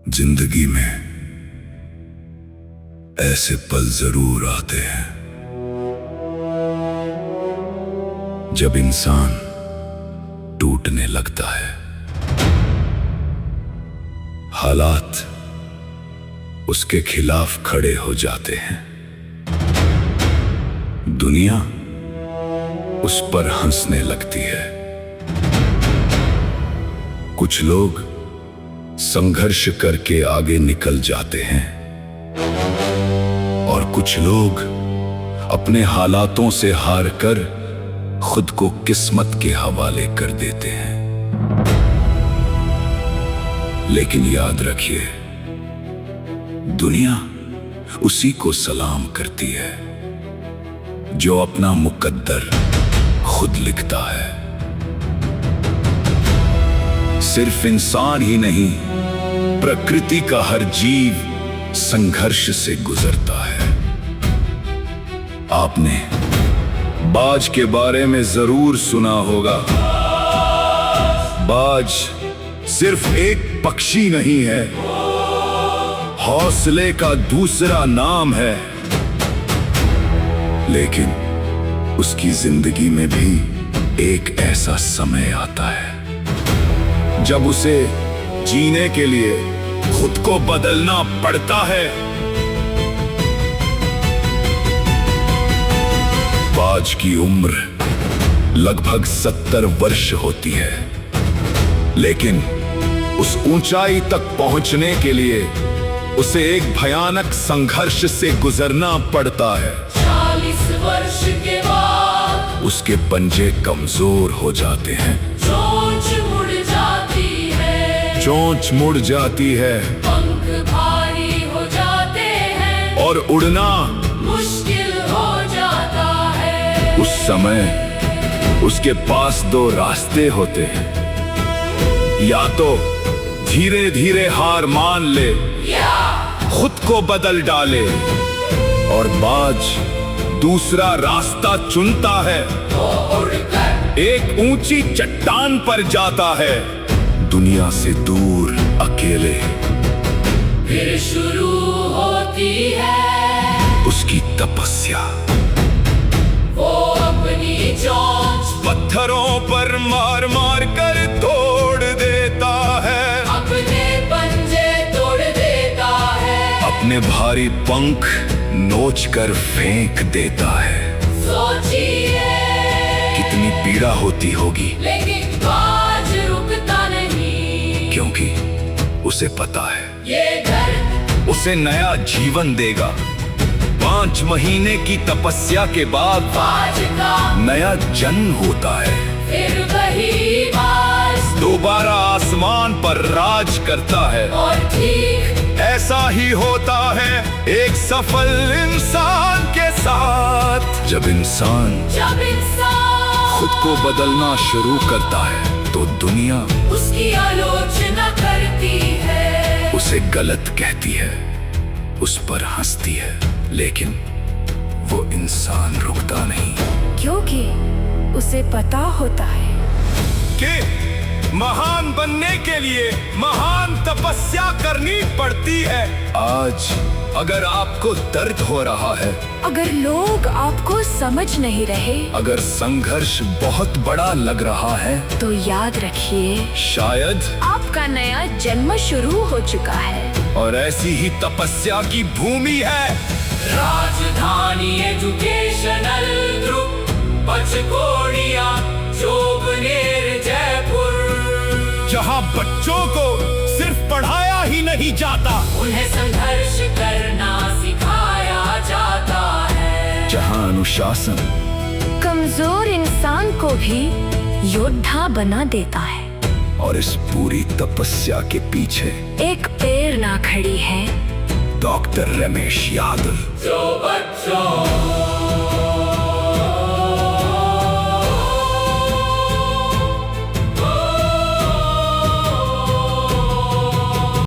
जिंदगी में ऐसे पल जरूर आते हैं जब इंसान टूटने लगता है। हालात उसके खिलाफ खड़े हो जाते हैं। दुनिया उस पर हंसने लगती है। कुछ लोग संघर्ष करके आगे निकल जाते हैं और कुछ लोग अपने हालातों से हार कर खुद को किस्मत के हवाले कर देते हैं। लेकिन याद रखिए, दुनिया उसी को सलाम करती है जो अपना मुकद्दर खुद लिखता है। सिर्फ इंसान ही नहीं, प्रकृति का हर जीव संघर्ष से गुजरता है। आपने बाज के बारे में जरूर सुना होगा। बाज सिर्फ एक पक्षी नहीं है, हौसले का दूसरा नाम है। लेकिन उसकी जिंदगी में भी एक ऐसा समय आता है जब उसे जीने के लिए खुद को बदलना पड़ता है। बाज की उम्र लगभग 70 वर्ष होती है, लेकिन उस ऊंचाई तक पहुंचने के लिए उसे एक भयानक संघर्ष से गुजरना पड़ता है। 40 वर्ष के बाद उसके पंजे कमजोर हो जाते हैं, चोंच मुड़ जाती है, पंख भारी हो जाते हैं और उड़ना मुश्किल हो जाता है। उस समय उसके पास दो रास्ते होते हैं। या तो धीरे धीरे हार मान ले या खुद को बदल डाले, और बाज दूसरा रास्ता चुनता है। वो उड़कर एक ऊंची चट्टान पर जाता है, दुनिया से दूर, अकेले। फिर शुरू होती है उसकी तपस्या। वो अपनी चोंच पत्थरों पर मार मार कर तोड़ देता है, अपने पंजे तोड़ देता है, अपने भारी पंख नोच कर फेंक देता है। सोचिए कितनी पीड़ा होती होगी, लेकिन बाज रुकता नहीं, क्योंकि उसे पता है ये घर उसे नया जीवन देगा। 5 महीने की तपस्या के बाद बाज का नया जन्म होता है। फिर वही बाज दोबारा आसमान पर राज करता है। और ठीक ऐसा ही होता है एक सफल इंसान के साथ। जब इंसान खुद को बदलना शुरू करता है तो दुनिया उसकी आलोचना करती है, उसे गलत कहती है, उस पर हंसती है, लेकिन वो इंसान रुकता नहीं, क्योंकि उसे पता होता है कि महान बनने के लिए महान तपस्या करनी पड़ती है। आज अगर आपको दर्द हो रहा है, अगर लोग आपको समझ नहीं रहे, अगर संघर्ष बहुत बड़ा लग रहा है, तो याद रखिए शायद आपका नया जन्म शुरू हो चुका है। और ऐसी ही तपस्या की भूमि है राजधानी एजुकेशनल ग्रुप, पचकोड़िया, जोबनेर, जयपुर, जहाँ बच्चों को सिर्फ पढ़ाया ही नहीं जाता, उन्हें संघर्ष करना सिखाया जाता है। जहाँ अनुशासन कमजोर इंसान को भी योद्धा बना देता है। और इस पूरी तपस्या के पीछे एक प्रेरणा खड़ी है, डॉक्टर रमेश यादव। जो बच्चों